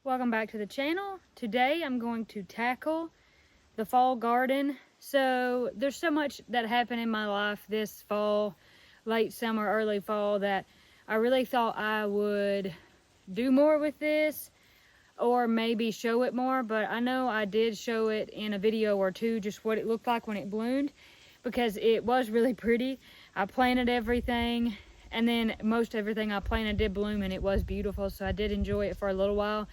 Welcome back to the channel. Today I'm going to tackle the fall garden. So there's so much that happened in my life this fall, late summer, early fall, that I really thought I would do more with this or maybe show it more, but I know I did show it in a video or two, just what it looked like when it bloomed, because it was really pretty. I planted everything, and then most everything I planted did bloom, and it was beautiful, so I did enjoy it for a little while.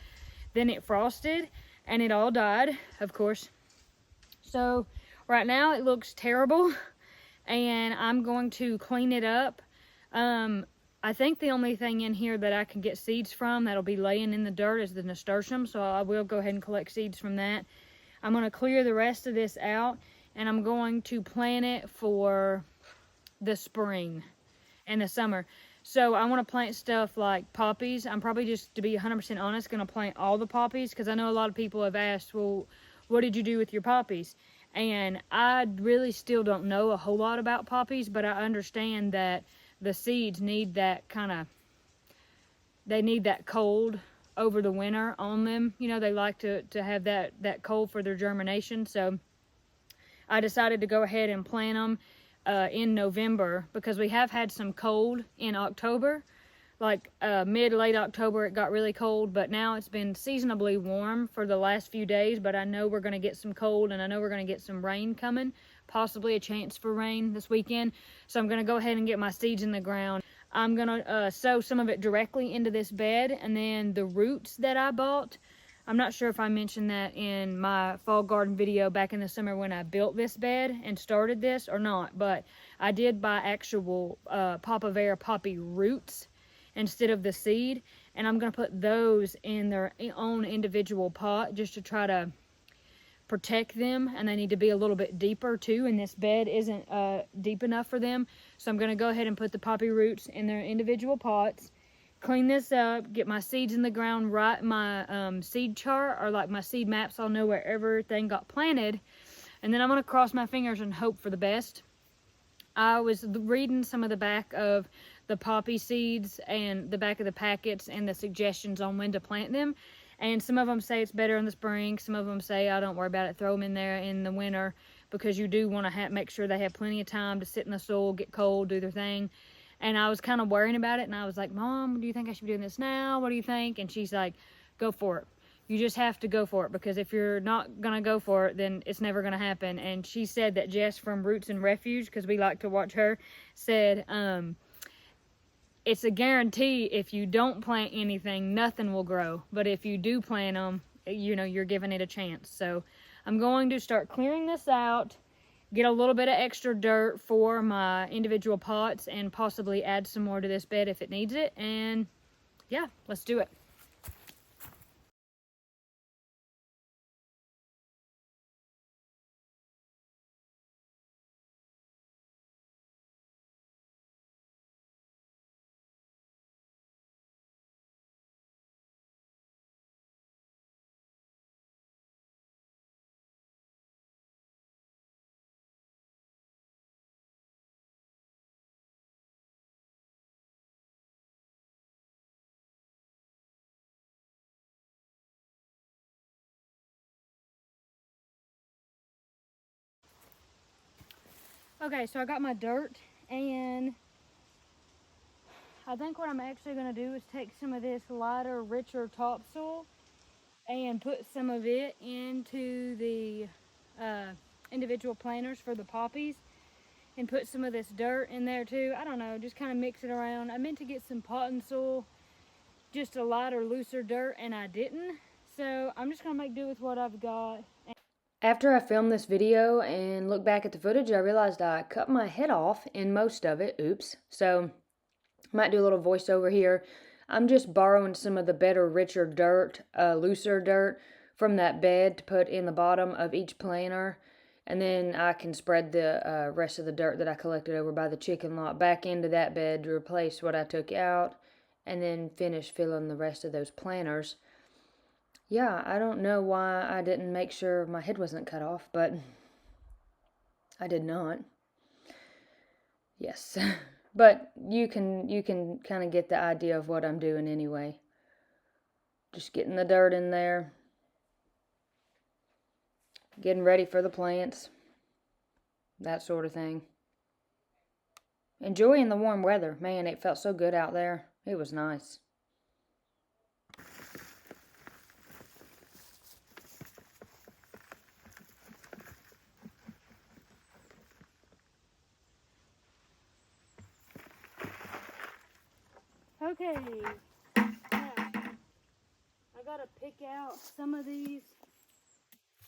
Then it frosted and it all died, of course. So right now it looks terrible, and I'm going to clean it up. I think the only thing in here that I can get seeds from that'll be laying in the dirt is the nasturtium, so I will go ahead and collect seeds from that. I'm going to clear the rest of this out, and I'm going to plant it for the spring and the summer. So I want to plant stuff like poppies. I'm probably, just to be 100% honest, going to plant all the poppies, because I know a lot of people have asked, well, what did you do with your poppies? And I really still don't know a whole lot about poppies, but I understand that the seeds need that they need that cold over the winter on them. You know, they like to have that cold for their germination. So I decided to go ahead and plant them in November, because we have had some cold in October. Like late October it got really cold, but now it's been seasonably warm for the last few days. But I know we're going to get some cold, and I know we're going to get some rain coming, possibly a chance for rain this weekend. So I'm going to go ahead and get my seeds in the ground. I'm going to sow some of it directly into this bed, and then the roots that I bought, I'm not sure if I mentioned that in my fall garden video back in the summer when I built this bed and started this or not, but I did buy actual poppy roots instead of the seed, and I'm going to put those in their own individual pot just to try to protect them. And they need to be a little bit deeper too, and this bed isn't deep enough for them. So I'm going to go ahead and put the poppy roots in their individual pots, clean this up, get my seeds in the ground, write my seed chart, or like my seed maps, so I'll know where everything got planted, and then I'm going to cross my fingers and hope for the best. I was reading some of the back of the poppy seeds and the back of the packets and the suggestions on when to plant them. And some of them say it's better in the spring. Some of them say, oh, don't worry about it, throw them in there in the winter, because you do want to make sure they have plenty of time to sit in the soil, get cold, do their thing. And I was kind of worrying about it, and I was like, Mom, do you think I should be doing this now? What do you think? And she's like, go for it. You just have to go for it, because if you're not going to go for it, then it's never going to happen. And she said that Jess from Roots and Refuge, because we like to watch her, said it's a guarantee if you don't plant anything, nothing will grow. But if you do plant them, you know, you're giving it a chance. So I'm going to start clearing this out, get a little bit of extra dirt for my individual pots, and possibly add some more to this bed if it needs it. And yeah, let's do it. Okay, so I got my dirt, and I think what I'm actually going to do is take some of this lighter, richer topsoil and put some of it into the individual planters for the poppies, and put some of this dirt in there too. I don't know, just kind of mix it around. I meant to get some potting soil, just a lighter, looser dirt, and I didn't. So I'm just going to make do with what I've got. After I filmed this video and looked back at the footage, I realized I cut my head off in most of it. Oops. So I might do a little voiceover here. I'm just borrowing some of the better, richer dirt, looser dirt from that bed to put in the bottom of each planter. And then I can spread the rest of the dirt that I collected over by the chicken lot back into that bed to replace what I took out, and then finish filling the rest of those planters. Yeah, I don't know why I didn't make sure my head wasn't cut off, but I did not. Yes. But you can kind of get the idea of what I'm doing anyway. Just getting the dirt in there. Getting ready for the plants. That sort of thing. Enjoying the warm weather. Man, it felt so good out there. It was nice. Okay, now, I gotta pick out some of these,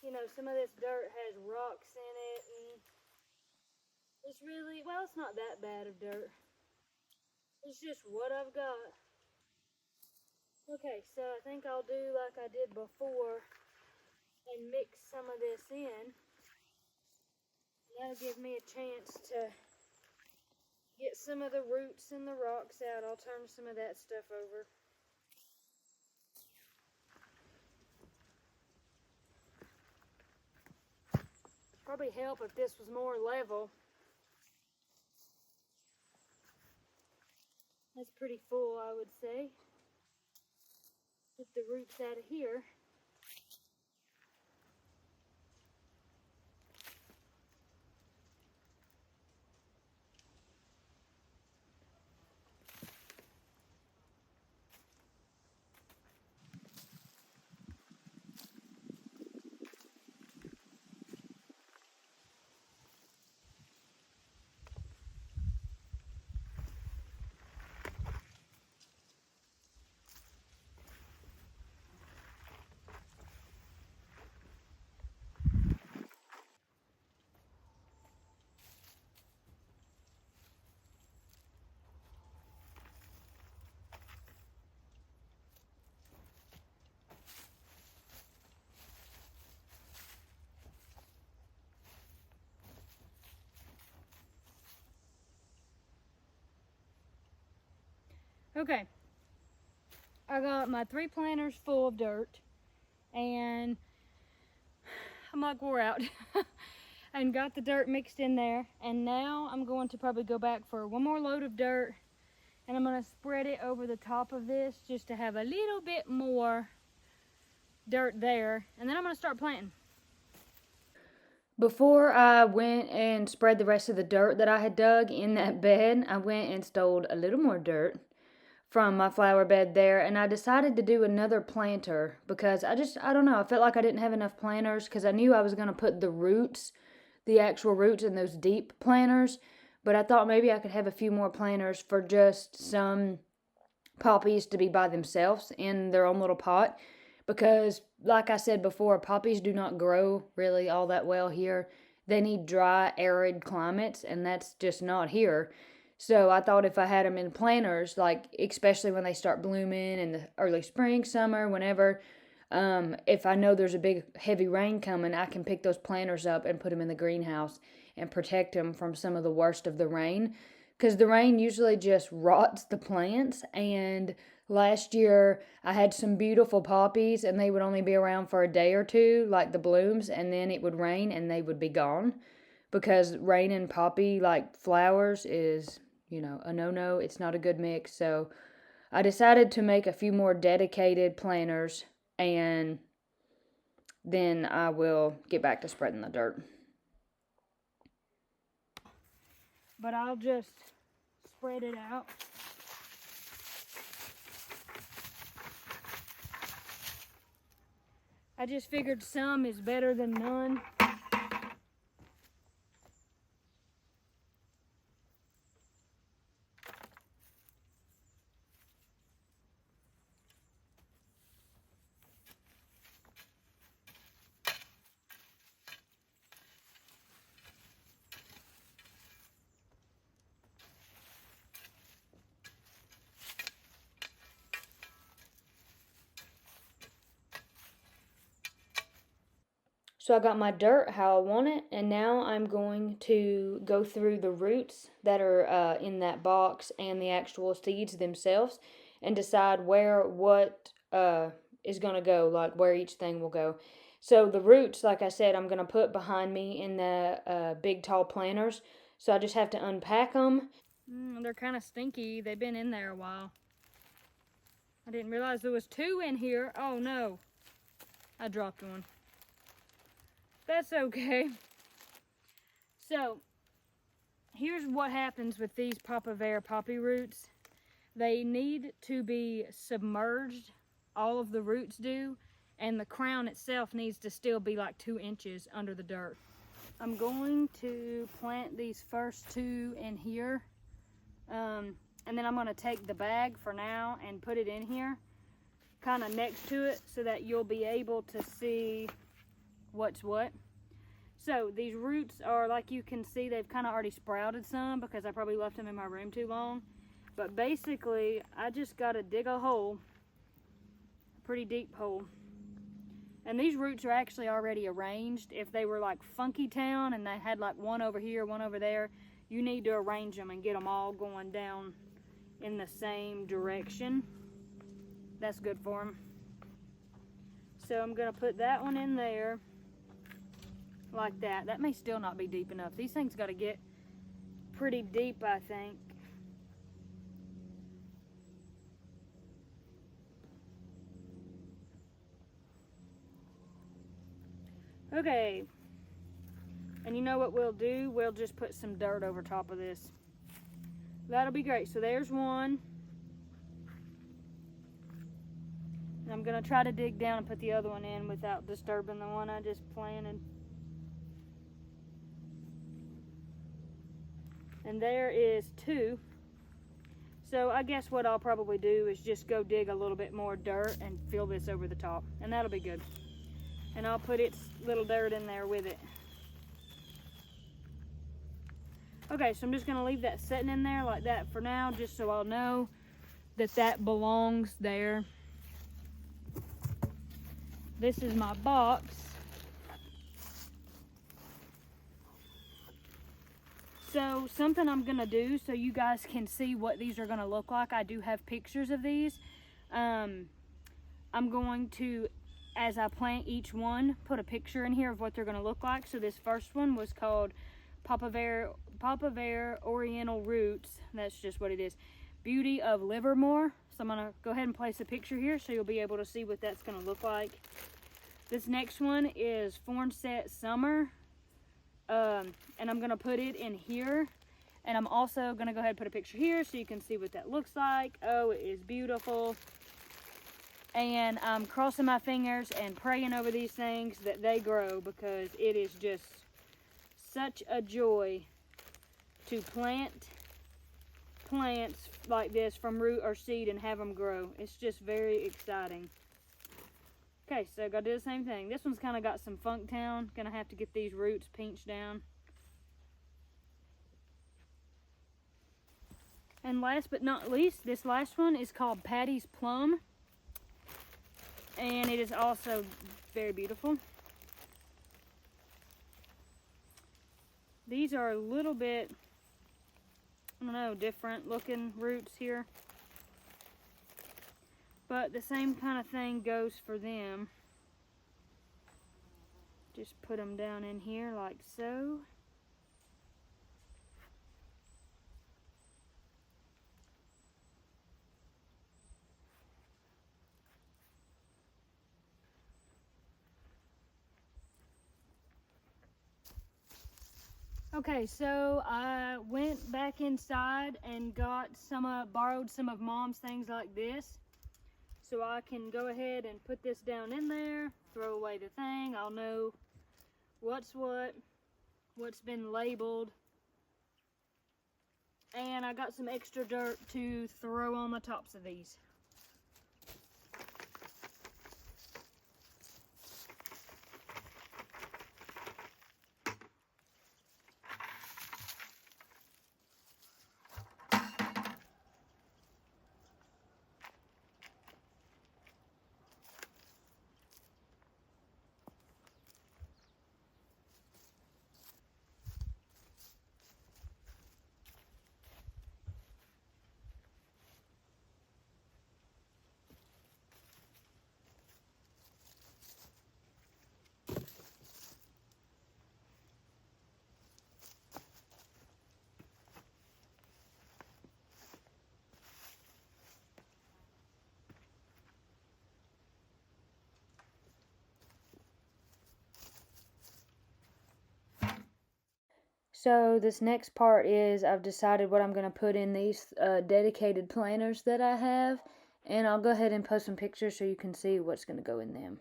you know, some of this dirt has rocks in it, and it's really, well, it's not that bad of dirt. It's just what I've got. Okay, so I think I'll do like I did before and mix some of this in. That'll give me a chance to get some of the roots and the rocks out. I'll turn some of that stuff over. Probably help if this was more level. That's pretty full, I would say. Get the roots out of here. Okay, I got my 3 planters full of dirt, and I'm like wore out, and got the dirt mixed in there, and now I'm going to probably go back for one more load of dirt, and I'm going to spread it over the top of this just to have a little bit more dirt there, and then I'm going to start planting. Before I went and spread the rest of the dirt that I had dug in that bed, I went and stole a little more dirt from my flower bed there, and I decided to do another planter because I don't know, I felt like I didn't have enough planters because I knew I was going to put the roots, the actual roots in those deep planters, but I thought maybe I could have a few more planters for just some poppies to be by themselves in their own little pot, because like I said before, poppies do not grow really all that well here. They need dry, arid climates, and that's just not here. So I thought if I had them in planters, like especially when they start blooming in the early spring, summer, whenever, if I know there's a big heavy rain coming, I can pick those planters up and put them in the greenhouse and protect them from some of the worst of the rain. Because the rain usually just rots the plants. And last year I had some beautiful poppies, and they would only be around for a day or two, like the blooms, and then it would rain and they would be gone. Because rain and poppy, like flowers, is, you know, a no-no. It's not a good mix. So I decided to make a few more dedicated planters, and then I will get back to spreading the dirt. But I'll just spread it out. I just figured some is better than none. So I got my dirt how I want it, and now I'm going to go through the roots that are in that box and the actual seeds themselves and decide where what is going to go, like where each thing will go. So the roots, like I said, I'm going to put behind me in the big tall planters. So I just have to unpack them. They're kind of stinky. They've been in there a while. I didn't realize there was 2 in here. Oh no, I dropped one. That's okay. So, here's what happens with these Poppies poppy roots. They need to be submerged, all of the roots do, and the crown itself needs to still be like 2 inches under the dirt. I'm going to plant these first 2 in here, and then I'm going to take the bag for now and put it in here, kind of next to it, so that you'll be able to see what's what. So these roots are, like you can see, they've kind of already sprouted some because I probably left them in my room too long. But basically, I just got to dig a hole, a pretty deep hole. And these roots are actually already arranged. If they were like Funky Town and they had like one over here, one over there, you need to arrange them and get them all going down in the same direction. That's good for them. So I'm going to put that one in there like that. That may still not be deep enough. These things got to get pretty deep, I think. Okay, and you know what we'll do? We'll just put some dirt over top of this. That'll be great. So there's one. And I'm gonna try to dig down and put the other one in without disturbing the one I just planted. And there is 2. So I guess what I'll probably do is just go dig a little bit more dirt and fill this over the top, and that'll be good. And I'll put its little dirt in there with it. Okay, so I'm just gonna leave that sitting in there like that for now, just so I'll know that that belongs there. This is my box. So something I'm gonna do so you guys can see what these are gonna look like. I do have pictures of these. I'm going to, as I plant each one, put a picture in here of what they're going to look like. So this first one was called Poppies Oriental Roots. That's just what it is. Beauty of Livermore. So I'm going to go ahead and place a picture here so you'll be able to see what that's going to look like. This next one is Fornset Summer. And I'm going to put it in here. And I'm also going to go ahead and put a picture here so you can see what that looks like. Oh, it is beautiful. And I'm crossing my fingers and praying over these things that they grow, because it is just such a joy to plant plants like this from root or seed and have them grow. It's just very exciting. Okay, so gotta do the same thing. This one's kind of got some Funktown. Gonna have to get these roots pinched down. And last but not least, this last one is called Patty's Plum. And it is also very beautiful. These are a little bit, I don't know, different looking roots here. But the same kind of thing goes for them. Just put them down in here like so. Okay, so I went back inside and got borrowed some of Mom's things like this. So I can go ahead and put this down in there, throw away the thing. I'll know what's what's been labeled. And I got some extra dirt to throw on the tops of these. So this next part is I've decided what I'm going to put in these dedicated planters that I have, and I'll go ahead and post some pictures so you can see what's going to go in them.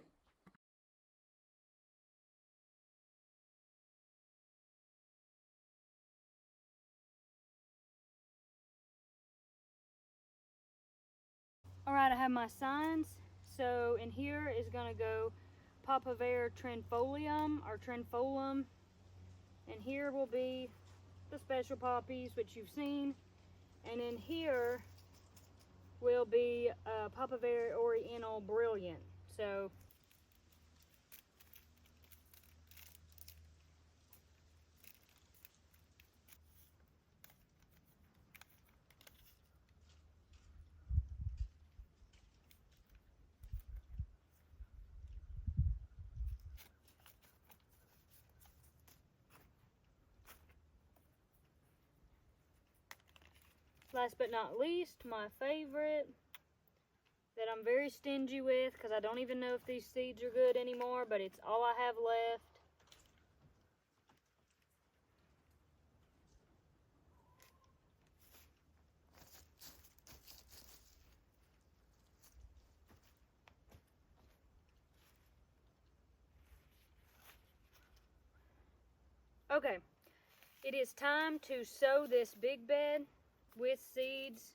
Alright, I have my signs. So in here is going to go Poppies trifolium or trifolium, and here will be the special poppies, which you've seen, and in here will be Poppies Oriental Brilliant. So last but not least, my favorite that I'm very stingy with because I don't even know if these seeds are good anymore, but it's all I have left. Okay, it is time to sow this big bed with seeds.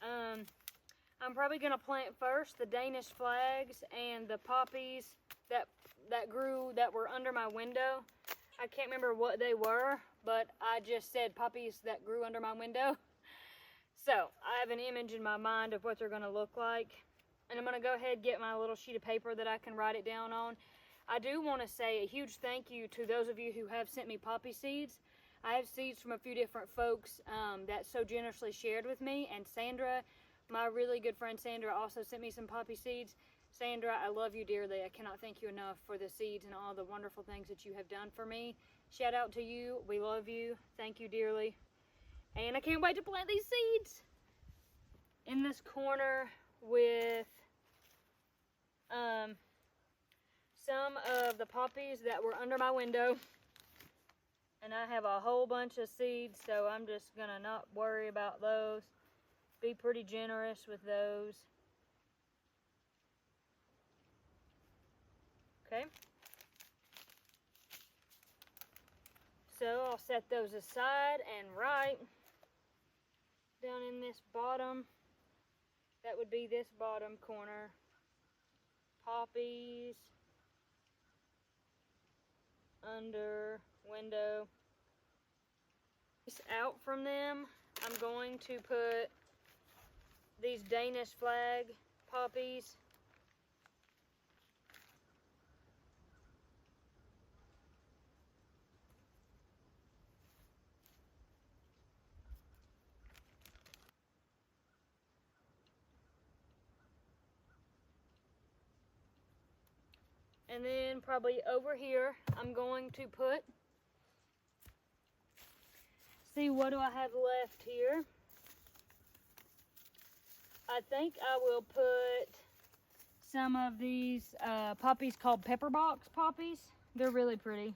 I'm probably going to plant first the Danish flags and the poppies that grew that were under my window. I can't remember what they were, but I just said poppies that grew under my window. So I have an image in my mind of what they're going to look like. And I'm going to go ahead and get my little sheet of paper that I can write it down on. I do want to say a huge thank you to those of you who have sent me poppy seeds. I have seeds from a few different folks that so generously shared with me. And Sandra, my really good friend Sandra, also sent me some poppy seeds. Sandra, I love you dearly. I cannot thank you enough for the seeds and all the wonderful things that you have done for me. Shout out to you. We love you. Thank you dearly. And I can't wait to plant these seeds in this corner with some of the poppies that were under my window. And I have a whole bunch of seeds, so I'm just gonna not worry about those. Be pretty generous with those. Okay. So I'll set those aside, and right down in this bottom, that would be this bottom corner, poppies under window. Out from them, I'm going to put these Danish flag poppies. And then probably over here, I'm going to put, see what do I have left here. I think I will put some of these poppies called pepper box poppies. They're really pretty.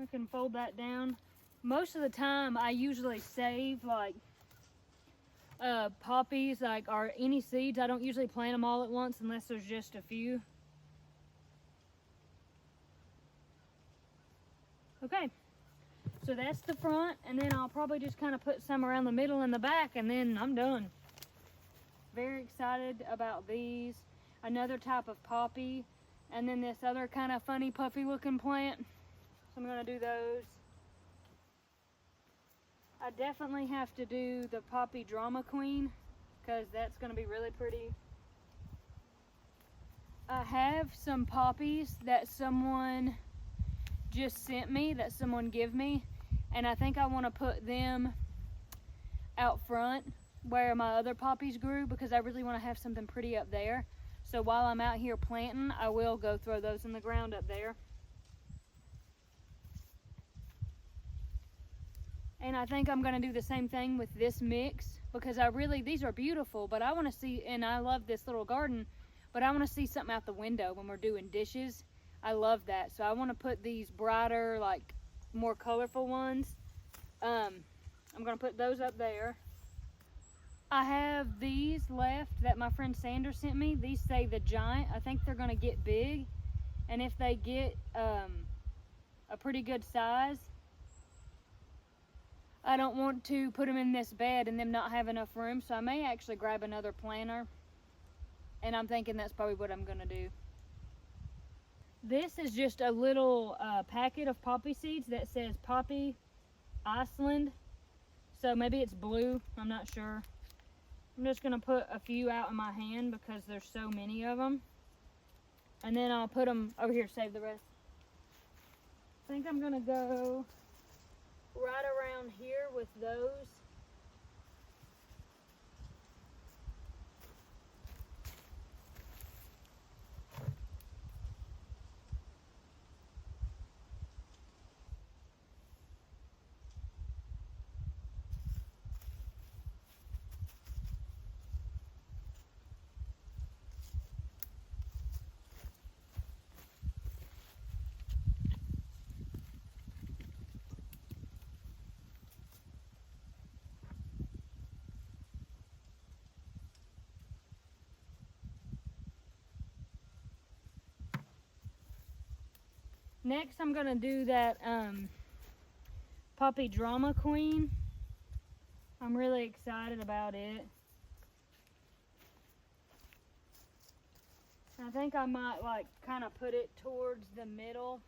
I can fold that down. Most of the time I usually save like poppies or any seeds. I don't usually plant them all at once unless there's just a few. Okay, so that's the front, and then I'll probably just kind of put some around the middle and the back, and then I'm done. Very excited about these. Another type of poppy, and then this other kind of funny puffy looking plant. So I'm gonna do those. I definitely have to do the poppy drama queen because that's gonna be really pretty. I have some poppies that someone just sent me, that someone gave me, and I think I want to put them out front where my other poppies grew because I really want to have something pretty up there. So while I'm out here planting, I will go throw those in the ground up there. And I think I'm gonna do the same thing with this mix, because these are beautiful, but I wanna see, and I love this little garden, but I wanna see something out the window when we're doing dishes. I love that. So I wanna put these brighter, like more colorful ones. I'm gonna put those up there. I have these left that my friend Sandra sent me. These say the giant. I think they're gonna get big. And if they get a pretty good size, I don't want to put them in this bed and them not have enough room, so I may actually grab another planter, and I'm thinking that's probably what I'm gonna do. This is just a little packet of poppy seeds that says Poppy Iceland, so maybe it's blue, I'm not sure. I'm just gonna put a few out in my hand because there's so many of them, and then I'll put them over here, save the rest. I think I'm gonna go right around here with those. Next, I'm gonna do that Poppy Drama Queen. I'm really excited about it. I think I might like kind of put it towards the middle.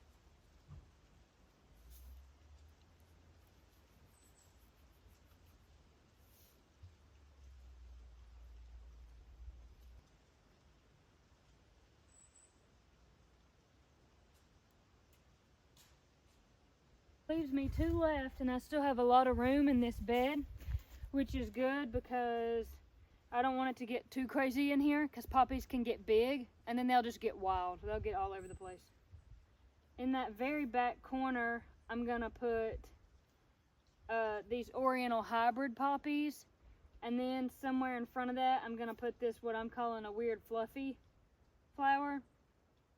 Leaves me 2 left, and I still have a lot of room in this bed, which is good because I don't want it to get too crazy in here, because poppies can get big and then they'll just get wild. They'll get all over the place. In that very back corner, I'm gonna put these Oriental hybrid poppies, and then somewhere in front of that I'm gonna put this, what I'm calling a weird fluffy flower.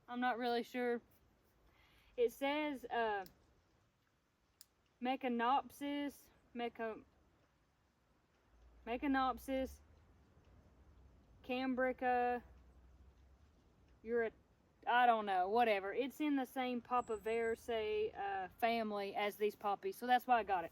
I'm not really sure. It says Mecanopsis, Cambrica, I don't know, whatever. It's in the same Papaverse family as these poppies, so that's why I got it.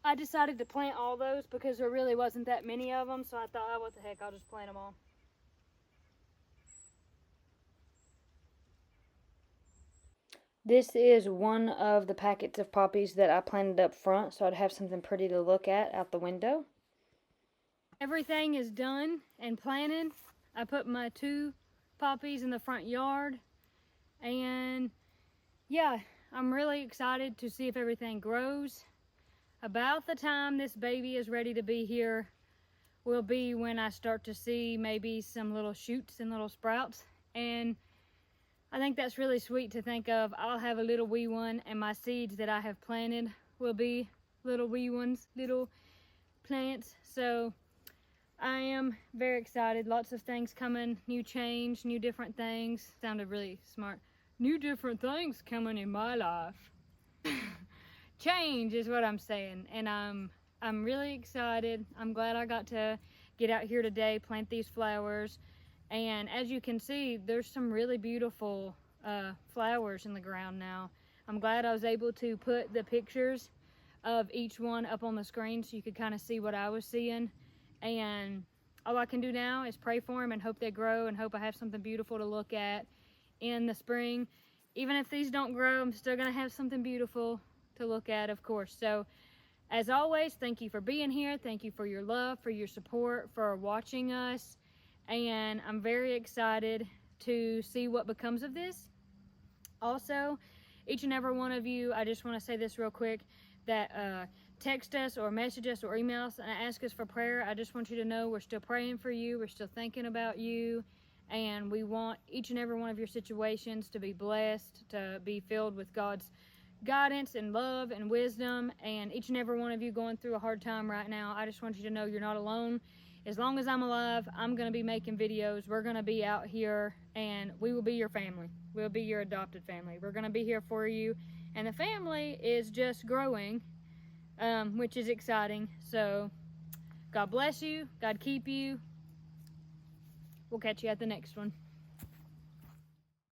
I decided to plant all those because there really wasn't that many of them, so I thought, oh, what the heck, I'll just plant them all. This is one of the packets of poppies that I planted up front, so I'd have something pretty to look at out the window. Everything is done and planted. I put my 2 poppies in the front yard, and yeah, I'm really excited to see if everything grows. About the time this baby is ready to be here will be when I start to see maybe some little shoots and little sprouts, and I think that's really sweet to think of. I'll have a little wee one, and my seeds that I have planted will be little wee ones, little plants. So I am very excited. Lots of things coming, new change, new different things. Sounded really smart. New different things coming in my life. Change is what I'm saying, and I'm really excited. I'm glad I got to get out here today, plant these flowers, and as you can see, there's some really beautiful flowers in the ground now. I'm glad I was able to put the pictures of each one up on the screen so you could kind of see what I was seeing, and all I can do now is pray for them and hope they grow and hope I have something beautiful to look at in the spring. Even if these don't grow, I'm still gonna have something beautiful to look at, of course. So as always, thank you for being here. Thank you for your love, for your support, for watching us, and I'm very excited to see what becomes of this. Also, each and every one of you, I just want to say this real quick, that text us or message us or email us and ask us for prayer. I just want you to know we're still praying for you, we're still thinking about you, and we want each and every one of your situations to be blessed, to be filled with God's guidance and love and wisdom. And each and every one of you going through a hard time right now, I just want you to know you're not alone. As long as I'm alive, I'm going to be making videos. We're going to be out here, and we will be your family. We'll be your adopted family. We're going to be here for you, and the family is just growing, which is exciting. So God bless you. God keep you. We'll catch you at the next one.